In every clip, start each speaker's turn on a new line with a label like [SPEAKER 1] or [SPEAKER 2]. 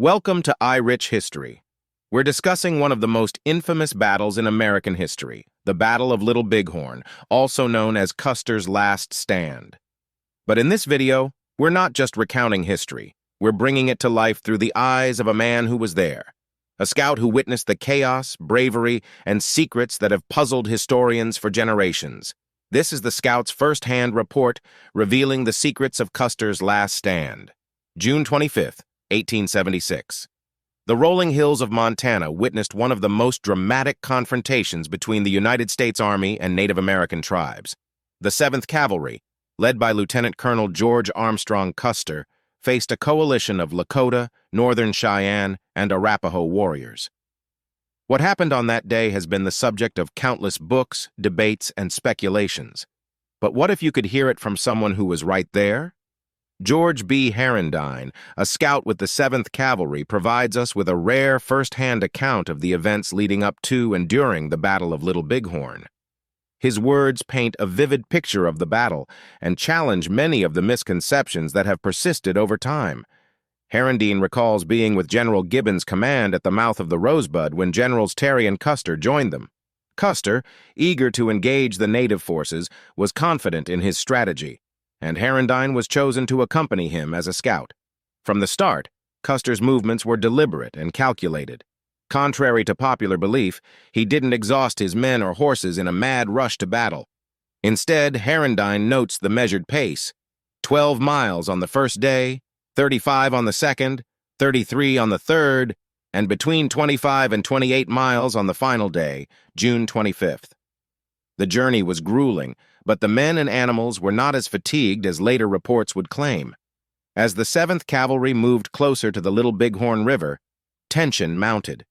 [SPEAKER 1] Welcome to EyeRich History. We're discussing one of the most infamous battles in American history, the Battle of Little Bighorn, also known as Custer's Last Stand. But in this video, we're not just recounting history. We're bringing it to life through the eyes of a man who was there, a scout who witnessed the chaos, bravery, and secrets that have puzzled historians for generations. This is the scout's first-hand report revealing the secrets of Custer's Last Stand. June 25th, 1876. The rolling hills of Montana witnessed one of the most dramatic confrontations between the United States Army and Native American tribes. The 7th Cavalry, led by Lieutenant Colonel George Armstrong Custer, faced a coalition of Lakota, Northern Cheyenne, and Arapaho warriors. What happened on that day has been the subject of countless books, debates, and speculations. But what if you could hear it from someone who was right there? George B. Herondine, a scout with the 7th Cavalry, provides us with a rare first-hand account of the events leading up to and during the Battle of Little Bighorn. His words paint a vivid picture of the battle and challenge many of the misconceptions that have persisted over time. Herondine recalls being with General Gibbon's command at the mouth of the Rosebud when Generals Terry and Custer joined them. Custer, eager to engage the native forces, was confident in his strategy, and Herondine was chosen to accompany him as a scout. From the start, Custer's movements were deliberate and calculated. Contrary to popular belief, he didn't exhaust his men or horses in a mad rush to battle. Instead, Herondine notes the measured pace: 12 miles on the first day, 35 on the second, 33 on the third, and between 25 and 28 miles on the final day, June 25th. The journey was grueling, but the men and animals were not as fatigued as later reports would claim. As the 7th Cavalry moved closer to the Little Bighorn River, tension mounted.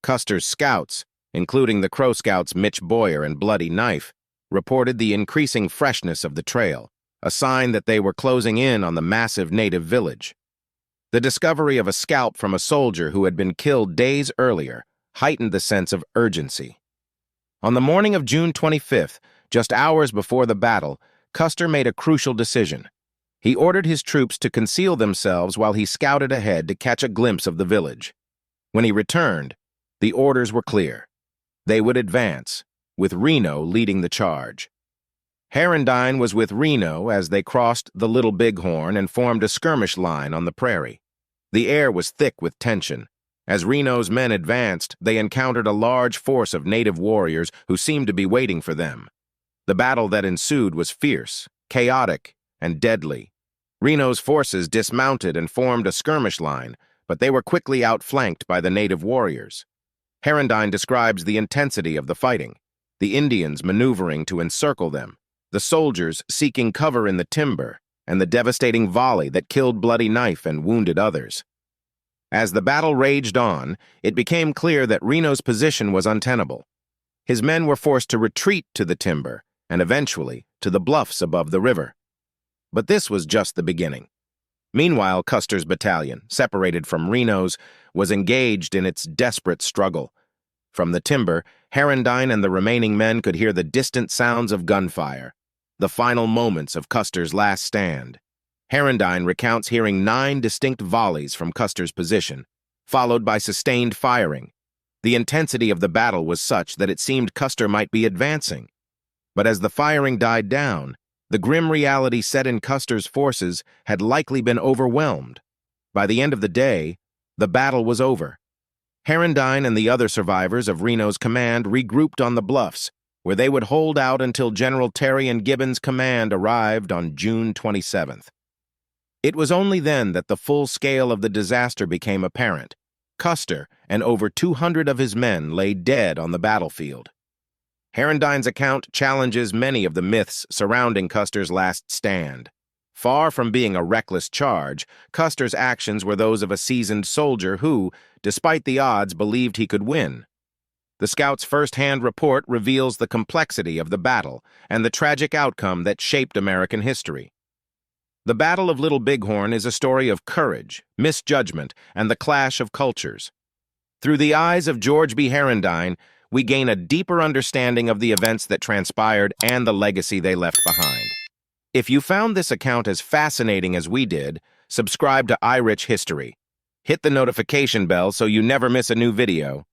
[SPEAKER 1] Custer's scouts, including the Crow Scouts Mitch Boyer and Bloody Knife, reported the increasing freshness of the trail, a sign that they were closing in on the massive native village. The discovery of a scalp from a soldier who had been killed days earlier heightened the sense of urgency. On the morning of June 25th, just hours before the battle, Custer made a crucial decision. He ordered his troops to conceal themselves while he scouted ahead to catch a glimpse of the village. When he returned, the orders were clear. They would advance, with Reno leading the charge. Herondine was with Reno as they crossed the Little Bighorn and formed a skirmish line on the prairie. The air was thick with tension. As Reno's men advanced, they encountered a large force of native warriors who seemed to be waiting for them. The battle that ensued was fierce, chaotic, and deadly. Reno's forces dismounted and formed a skirmish line, but they were quickly outflanked by the native warriors. Herondine describes the intensity of the fighting, the Indians maneuvering to encircle them, the soldiers seeking cover in the timber, and the devastating volley that killed Bloody Knife and wounded others. As the battle raged on, it became clear that Reno's position was untenable. His men were forced to retreat to the timber and eventually to the bluffs above the river. But this was just the beginning. Meanwhile, Custer's battalion, separated from Reno's, was engaged in its desperate struggle. From the timber, Herondine and the remaining men could hear the distant sounds of gunfire, the final moments of Custer's last stand. Herondine recounts hearing 9 distinct volleys from Custer's position, followed by sustained firing. The intensity of the battle was such that it seemed Custer might be advancing. But as the firing died down, the grim reality set in Custer's forces had likely been overwhelmed. By the end of the day, the battle was over. Herondine and the other survivors of Reno's command regrouped on the bluffs, where they would hold out until General Terry and Gibbon's command arrived on June 27th. It was only then that the full scale of the disaster became apparent. Custer and over 200 of his men lay dead on the battlefield. Herondine's account challenges many of the myths surrounding Custer's last stand. Far from being a reckless charge, Custer's actions were those of a seasoned soldier who, despite the odds, believed he could win. The scout's first-hand report reveals the complexity of the battle and the tragic outcome that shaped American history. The Battle of Little Bighorn is a story of courage, misjudgment, and the clash of cultures. Through the eyes of George B. Herondine, we gain a deeper understanding of the events that transpired and the legacy they left behind. If you found this account as fascinating as we did, subscribe to EyeRich History. Hit the notification bell so you never miss a new video.